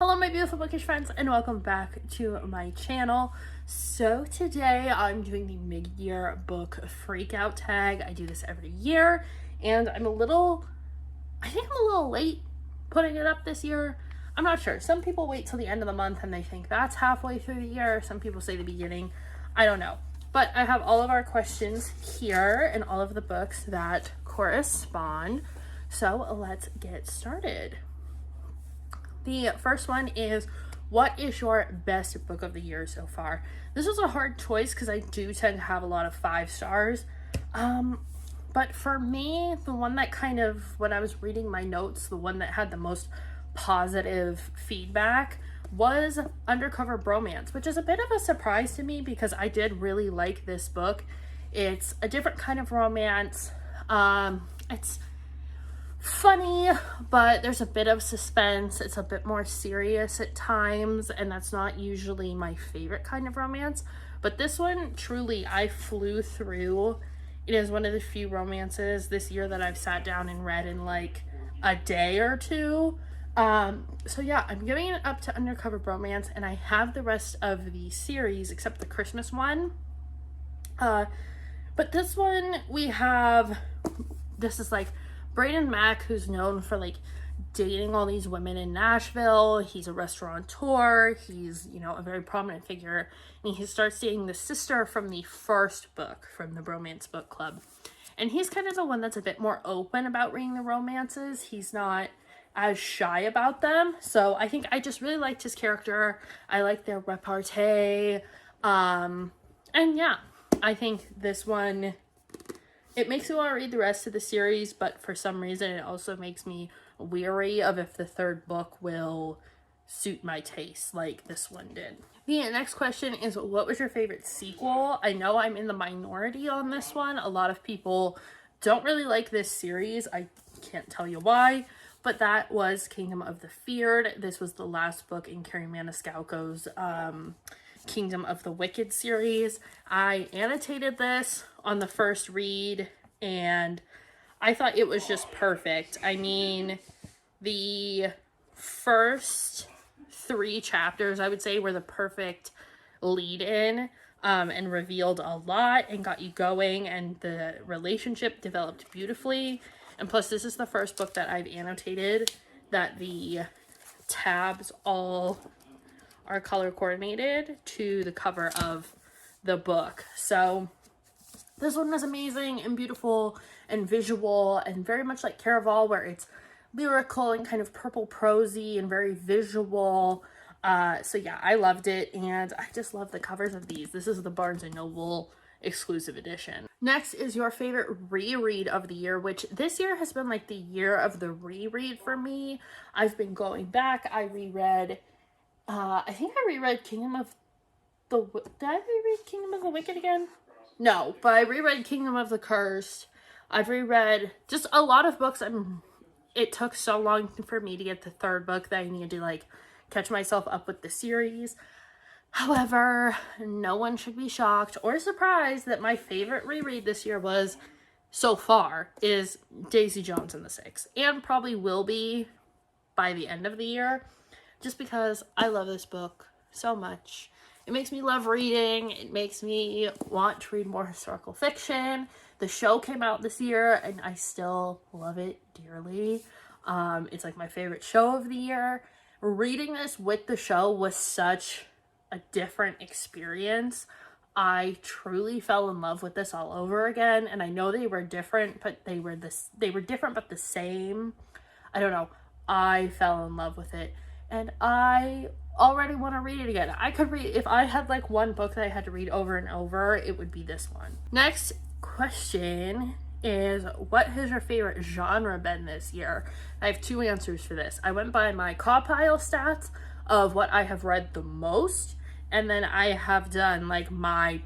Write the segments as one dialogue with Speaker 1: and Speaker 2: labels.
Speaker 1: Hello my beautiful bookish friends and welcome back to my channel. So today I'm doing the mid-year book Freakout tag. I do this every year and I think I'm a little late putting it up this year. I'm not sure. Some people wait till the end of the month and they think that's halfway through the year. Some people say the beginning. I don't know. But I have all of our questions here and all of the books that correspond. So let's get started. The first one is, what is your best book of the year so far? This was a hard choice because I do tend to have a lot of 5 stars. But for me, the one that kind of, when I was reading my notes, the one that had the most positive feedback was Undercover Bromance, which is a bit of a surprise to me because I did really like this book. It's a different kind of romance. It's funny, but there's a bit of suspense. It's a bit more serious at times, and that's not usually my favorite kind of romance. But this one, truly, I flew through. It is one of the few romances this year that I've sat down and read in like a day or two. So yeah, I'm giving it up to Undercover Bromance, and I have the rest of the series except the Christmas one. But this one this is like Braden Mack, who's known for like dating all these women in Nashville. He's a restaurateur. He's, a very prominent figure. And he starts dating the sister from the first book from the Bromance Book Club. And he's kind of the one that's a bit more open about reading the romances. He's not as shy about them. So I think I just really liked his character. I like their repartee. And yeah, I think this one, it makes me want to read the rest of the series, but for some reason it also makes me weary of if the third book will suit my taste like this one did. The next question is, what was your favorite sequel? I know I'm in the minority on this one. A lot of people don't really like this series. I can't tell you why, but that was Kingdom of the Feared. This was the last book in Carrie Maniscalco's Kingdom of the Wicked series. I annotated this on the first read and I thought it was just perfect. I mean, the first 3 chapters, I would say, were the perfect lead-in and revealed a lot and got you going, and the relationship developed beautifully. And plus, this is the first book that I've annotated that the tabs all are color coordinated to the cover of the book. So this one was amazing and beautiful and visual and very much like Caraval, where it's lyrical and kind of purple prosy and very visual. So yeah, I loved it, and I just love the covers of these. This is the Barnes & Noble exclusive edition. Next is your favorite reread of the year, which this year has been like the year of the reread for me. I've been going back. I reread I think I reread Did I reread Kingdom of the Wicked again? No, but I reread Kingdom of the Cursed. I've reread just a lot of books. It took so long for me to get the third book that I needed to like catch myself up with the series. However, no one should be shocked or surprised that my favorite reread this year so far is Daisy Jones and the Six, and probably will be by the end of the year. Just because I love this book so much. It makes me love reading. It makes me want to read more historical fiction. The show came out this year and I still love it dearly. It's like my favorite show of the year. Reading this with the show was such a different experience. I truly fell in love with this all over again. And I know they were different, but they were different but the same. I don't know. I fell in love with it. And I already want to read it again. I could read, if I had like one book that I had to read over and over, it would be this one. Next question is, what has your favorite genre been this year? I have 2 answers for this. I went by my Caw Pile stats of what I have read the most, and then I have done like my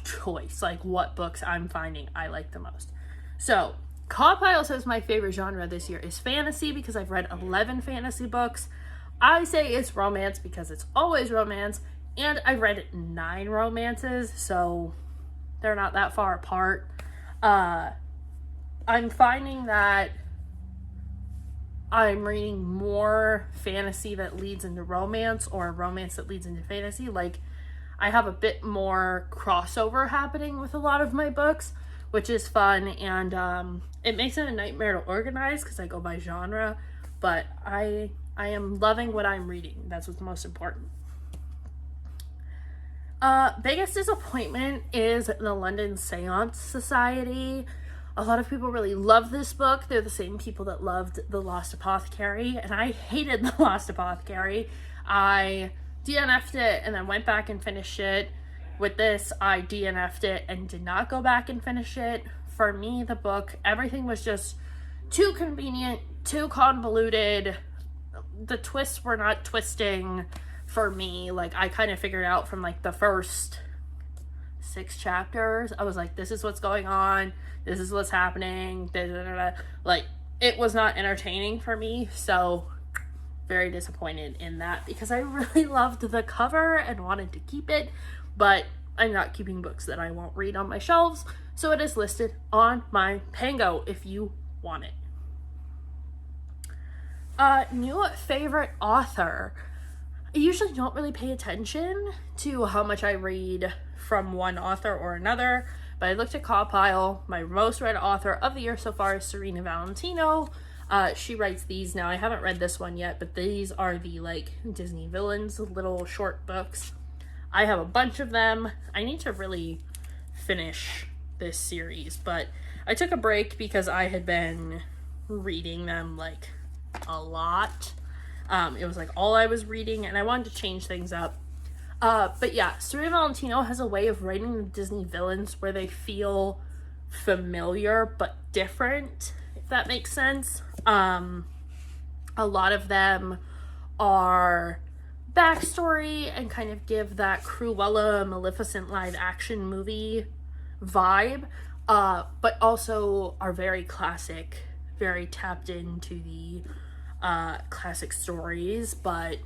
Speaker 1: choice, like what books I'm finding I like the most. So Caw Pile says my favorite genre this year is fantasy because I've read 11 fantasy books. I say it's romance because it's always romance, and I've read 9 romances, so they're not that far apart. I'm finding that I'm reading more fantasy that leads into romance or romance that leads into fantasy. Like, I have a bit more crossover happening with a lot of my books, which is fun, and it makes it a nightmare to organize because I go by genre, but I am loving what I'm reading. That's what's most important. Biggest disappointment is the London Seance Society. A lot of people really love this book. They're the same people that loved The Lost Apothecary, and I hated The Lost Apothecary. I DNF'd it and then went back and finished it. With this, I DNF'd it and did not go back and finish it. For me, the book, everything was just too convenient, too convoluted. The twists were not twisting for me. Like, I kind of figured out from like the first 6 chapters. I was like, this is what's going on. This is what's happening. Da, da, da, da. Like, it was not entertaining for me. So, very disappointed in that because I really loved the cover and wanted to keep it. But I'm not keeping books that I won't read on my shelves. So, it is listed on my Pango if you want it. New favorite author. I usually don't really pay attention to how much I read from one author or another, but I looked at Compile. My most read author of the year so far is Serena Valentino. She writes these now. I haven't read this one yet, but these are the like Disney villains, little short books. I have a bunch of them. I need to really finish this series, but I took a break because I had been reading them like a lot. It was like all I was reading, and I wanted to change things up. But yeah, Serena Valentino has a way of writing the Disney villains where they feel familiar but different, if that makes sense. A lot of them are backstory and kind of give that Cruella Maleficent live action movie vibe, but also are very classic, very tapped into the classic stories, but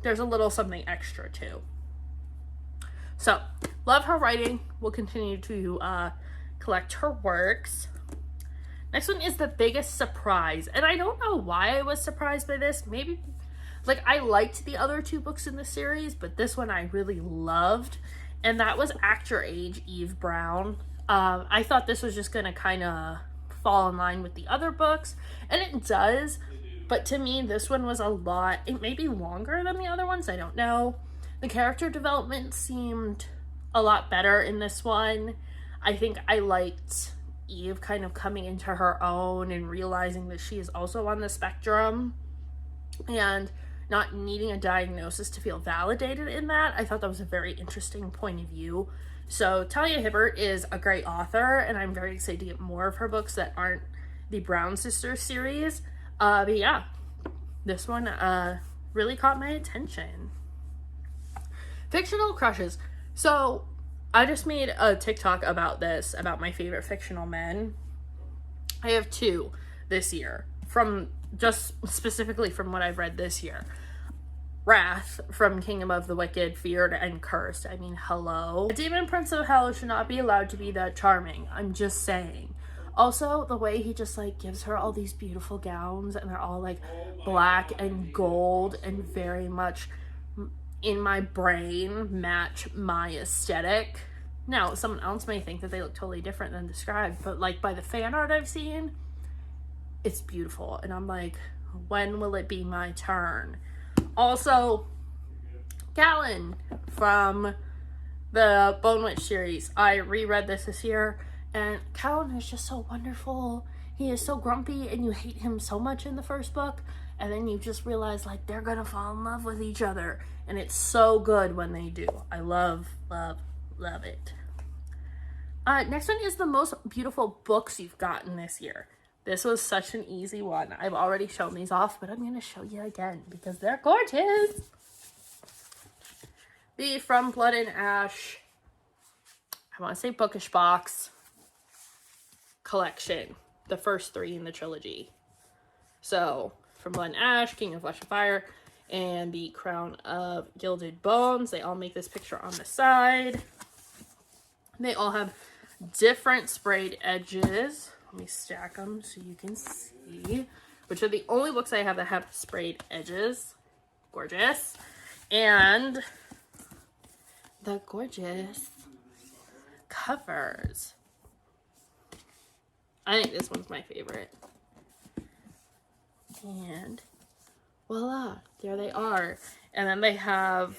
Speaker 1: there's a little something extra too. So, love her writing. We'll continue to collect her works. Next one is The Biggest Surprise, and I don't know why I was surprised by this. Maybe, like, I liked the other 2 books in the series, but this one I really loved, and that was Act Your Age, Eve Brown. I thought this was just gonna kind of fall in line with the other books, and it does. But to me, this one was a lot, it may be longer than the other ones, I don't know. The character development seemed a lot better in this one. I think I liked Eve kind of coming into her own and realizing that she is also on the spectrum and not needing a diagnosis to feel validated in that. I thought that was a very interesting point of view. So Talia Hibbert is a great author, and I'm very excited to get more of her books that aren't the Brown Sisters series. But yeah, this one really caught my attention. Fictional crushes. So I just made a TikTok about this, about my favorite fictional men. I have 2 this year, from just specifically from what I've read this year. Wrath from Kingdom of the Wicked, Feared and Cursed. I mean, hello. A demon prince of hell should not be allowed to be that charming. I'm just saying. Also, the way he just, like, gives her all these beautiful gowns, and they're all, like, black and gold and very much, in my brain, match my aesthetic. Now, someone else may think that they look totally different than described, but, like, by the fan art I've seen, it's beautiful. And I'm like, when will it be my turn? Also, Callan from the Bone Witch series. I reread this year. And Callan is just so wonderful. He is so grumpy, and you hate him so much in the first book. And then you just realize, like, they're gonna fall in love with each other. And it's so good when they do. I love, love, love it. Next one is the most beautiful books you've gotten this year. This was such an easy one. I've already shown these off, but I'm gonna show you again because they're gorgeous. The From Blood and Ash, I want to say Bookish Box collection, the first 3 in the trilogy. So From Blood and Ash, King of Flesh and Fire, and the Crown of Gilded Bones. They all make this picture on the side. They all have different sprayed edges. Let me stack them so you can see. which are the only books I have that have sprayed edges. Gorgeous. And the gorgeous covers. I think this one's my favorite. And voila, there they are. And then they have,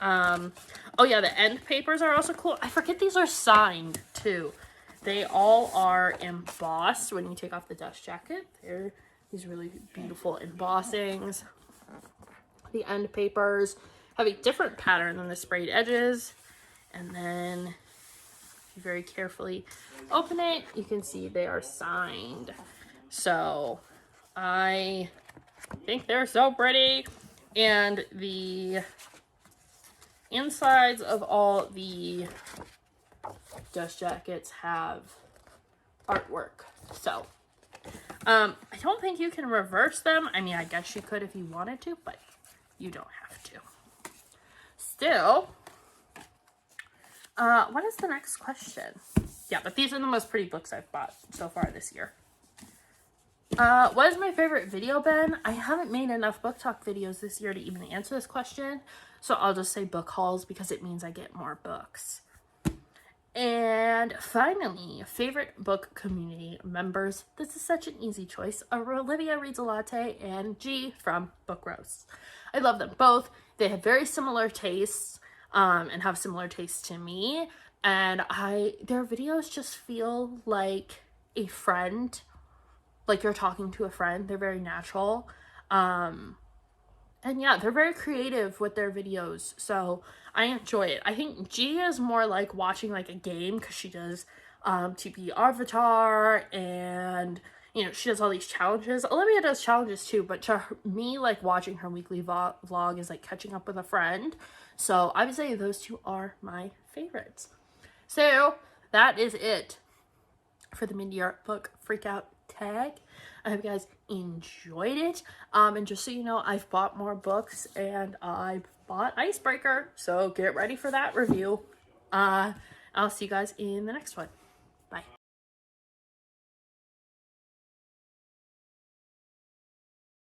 Speaker 1: oh yeah, the end papers are also cool. I forget these are signed too. They all are embossed when you take off the dust jacket. They're these really beautiful embossings. The end papers have a different pattern than the sprayed edges. And then if you very carefully open it, you can see they are signed. So I think they're so pretty. And the insides of all the dust jackets have artwork. So I don't think you can reverse them. I mean, I guess you could if you wanted to, but you don't have to. Still, what is the next question? Yeah, but these are the most pretty books I've bought so far this year. What is my favorite video been? I haven't made enough book talk videos this year to even answer this question, so I'll just say book hauls because it means I get more books. And finally, favorite book community members. This is such an easy choice. Olivia Reads a Latte and G from Book Roast. I love them both. They have very similar tastes and have similar tastes to me. And their videos just feel like a friend, like you're talking to a friend. They're very natural. And yeah, they're very creative with their videos, so I enjoy it. I think G is more like watching like a game because she does TP Avatar and, you know, she does all these challenges. Olivia does challenges too, but to me, like watching her weekly vlog is like catching up with a friend. So I would say those two are my favorites. So that is it for the mid-year book Freakout tag. I hope you guys enjoyed it. And just so you know, I've bought more books and I bought Icebreaker. So get ready for that review. I'll see you guys in the next one.